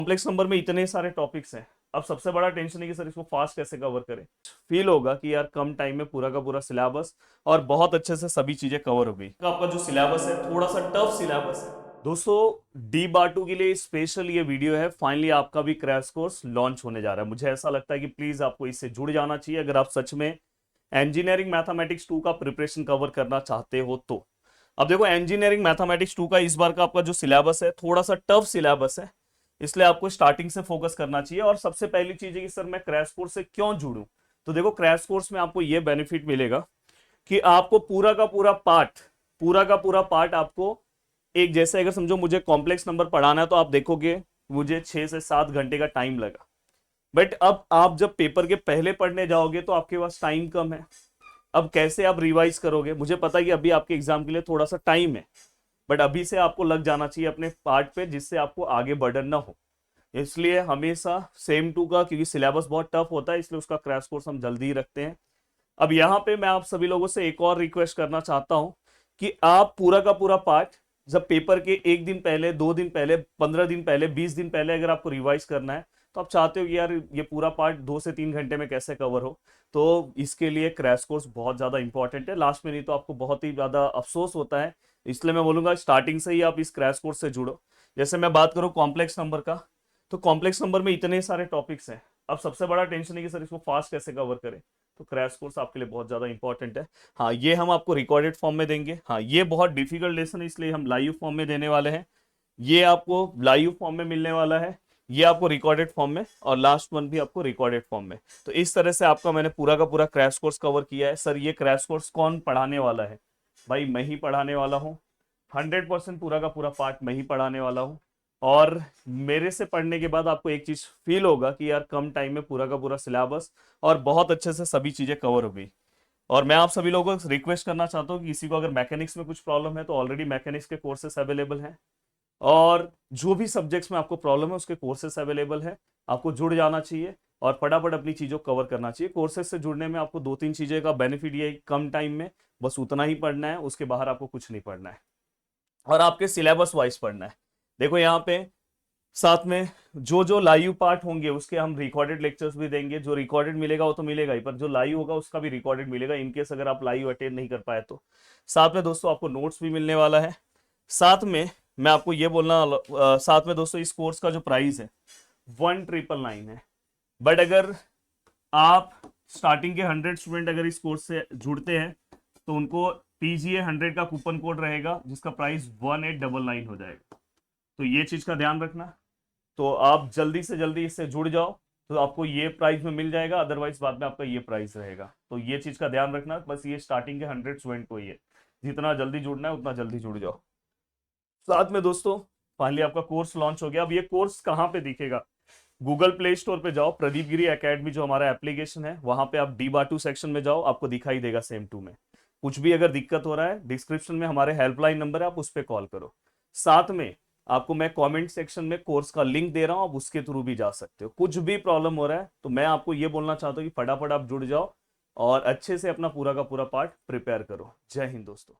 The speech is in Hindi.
कॉम्प्लेक्स नंबर में इतने सारे टॉपिक्स हैं। अब सबसे बड़ा टेंशन है कि सर इसको फास्ट कैसे कवर करें। फील होगा कि यार कम टाइम में पूरा का पूरा सिलेबस और बहुत अच्छे से सभी चीजें कवर हो गई। आपका जो सिलेबस है थोड़ा सा टफ सिलेबस है दोस्तों। डी बाटू के लिए स्पेशल ये वीडियो है। फाइनली आपका भी क्रैश कोर्स लॉन्च होने जा रहा है। मुझे ऐसा लगता है कि प्लीज आपको इससे जुड़ जाना चाहिए अगर आप सच में इंजीनियरिंग मैथमेटिक्स 2 का प्रिपरेशन कवर करना चाहते हो तो। अब देखो इंजीनियरिंग मैथमेटिक्स 2 का इस बार का आपका जो सिलेबस है थोड़ा सा टफ सिलेबस है, इसलिए आपको स्टार्टिंग से फोकस करना चाहिए। और सबसे पहली चीज है कि सर मैं क्रैश कोर्स से क्यों जुड़ूं। तो देखो क्रैश कोर्स में आपको यह बेनिफिट मिलेगा कि आपको पूरा का पूरा पार्ट आपको एक जैसे अगर समझो मुझे कॉम्प्लेक्स नंबर पढ़ाना है तो आप देखोगे मुझे 6 से 7 घंटे का टाइम लगा। बट अब आप जब पेपर के पहले पढ़ने जाओगे तो आपके पास टाइम कम है। अब कैसे आप रिवाइज करोगे। मुझे पता है कि अभी आपके एग्जाम के लिए थोड़ा सा टाइम है, बट अभी से आपको लग जाना चाहिए अपने पार्ट पे जिससे आपको आगे बर्डन ना हो। इसलिए हमेशा सेम टू का, क्योंकि सिलेबस बहुत टफ होता है इसलिए उसका क्रैश कोर्स हम जल्दी ही रखते हैं। अब यहाँ पे मैं आप सभी लोगों से एक और रिक्वेस्ट करना चाहता हूं कि आप पूरा का पूरा पार्ट जब पेपर के 1 दिन पहले, 2 दिन पहले, 15 दिन पहले, 20 दिन पहले अगर आपको रिवाइज करना है तो आप चाहते हो कि यार ये पूरा पार्ट 2 से 3 घंटे में कैसे कवर हो, तो इसके लिए क्रैश कोर्स बहुत ज्यादा इंपॉर्टेंट है। लास्ट में नहीं तो आपको बहुत ही ज्यादा अफसोस होता है। इसलिए मैं बोलूंगा स्टार्टिंग से ही आप इस क्रैश कोर्स से जुड़ो। जैसे मैं बात करूं कॉम्प्लेक्स नंबर का, तो कॉम्प्लेक्स नंबर में इतने सारे टॉपिक्स हैं। अब सबसे बड़ा टेंशन है कि सर इसको फास्ट कैसे कवर करें। तो क्रैश कोर्स आपके लिए बहुत ज्यादा इंपॉर्टेंट है। हाँ, ये हम आपको रिकॉर्डेड फॉर्म में देंगे। हाँ, ये बहुत डिफिकल्ट लेसन है इसलिए हम लाइव फॉर्म में देने वाले हैं। ये आपको लाइव फॉर्म में मिलने वाला है, ये आपको रिकॉर्डेड फॉर्म में, और लास्ट वन भी आपको रिकॉर्डेड फॉर्म में। तो इस तरह से आपका मैंने पूरा का पूरा क्रैश कोर्स कवर किया है। सर ये क्रैश कोर्स कौन पढ़ाने वाला है? भाई मैं ही पढ़ाने वाला हूँ। 100% पूरा का पूरा पार्ट मैं ही पढ़ाने वाला हूँ। और मेरे से पढ़ने के बाद आपको एक चीज फील होगा कि यार कम टाइम में पूरा का पूरा सिलेबस और बहुत अच्छे से सभी चीजें कवर हो गई। और मैं आप सभी लोगों को रिक्वेस्ट करना चाहता हूँ कि किसी को अगर मैकेनिक्स में कुछ प्रॉब्लम है तो ऑलरेडी मैकेनिक्स के कोर्सेस अवेलेबल हैं। और जो भी सब्जेक्ट्स में आपको प्रॉब्लम है उसके कोर्सेस अवेलेबल है। आपको जुड़ जाना चाहिए और फटाफट अपनी चीज़ों को कवर करना चाहिए। कोर्सेज से जुड़ने में आपको 2-3 चीज़ें का बेनिफिट ये है कि कम टाइम में बस उतना ही पढ़ना है, उसके बाहर आपको कुछ नहीं पढ़ना है और आपके सिलेबस वाइज पढ़ना है। देखो यहाँ पे साथ में जो जो लाइव पार्ट होंगे उसके हम रिकॉर्डेड लेक्चर्स भी देंगे। जो रिकॉर्डेड मिलेगा वो तो मिलेगा ही, पर जो लाइव होगा उसका भी रिकॉर्डेड मिलेगा इनकेस अगर आप लाइव अटेंड नहीं कर पाए तो। साथ में दोस्तों आपको नोट्स भी मिलने वाला है। साथ में मैं आपको ये बोलना साथ में दोस्तों इस कोर्स का जो प्राइस है 1999 है। बट अगर आप स्टार्टिंग के 100 स्टूडेंट अगर इस कोर्स से जुड़ते हैं तो उनको PGA 100 का कूपन कोड रहेगा जिसका प्राइस 1899 हो जाएगा। तो ये चीज का ध्यान रखना। तो आप जल्दी से जल्दी इससे जुड़ जाओ तो आपको ये प्राइस में मिल जाएगा, अदरवाइज बाद में आपका ये प्राइस रहेगा। तो ये चीज का ध्यान रखना। बस ये स्टार्टिंग के 100 स्टूडेंट को ही है। जितना जल्दी जुड़ना है उतना जल्दी जुड़ जाओ। साथ में दोस्तों फाइनली आपका कोर्स लॉन्च हो गया। अब ये कोर्स कहाँ पे दिखेगा? गूगल प्ले स्टोर पे जाओ, प्रदीप गिरी एकेडमी जो हमारा एप्लीकेशन है वहां पे आप डी बाटू सेक्शन में जाओ, आपको दिखाई देगा सेम टू में। कुछ भी अगर दिक्कत हो रहा है डिस्क्रिप्शन में हमारे हेल्पलाइन नंबर है, आप उस पर कॉल करो। साथ में आपको मैं कमेंट सेक्शन में कोर्स का लिंक दे रहा हूं, आप उसके थ्रू भी जा सकते हो। कुछ भी प्रॉब्लम हो रहा है तो मैं आपको ये बोलना चाहता हूँ कि फटाफट आप जुड़ जाओ और अच्छे से अपना पूरा का पूरा पार्ट प्रिपेयर करो। जय हिंद दोस्तों।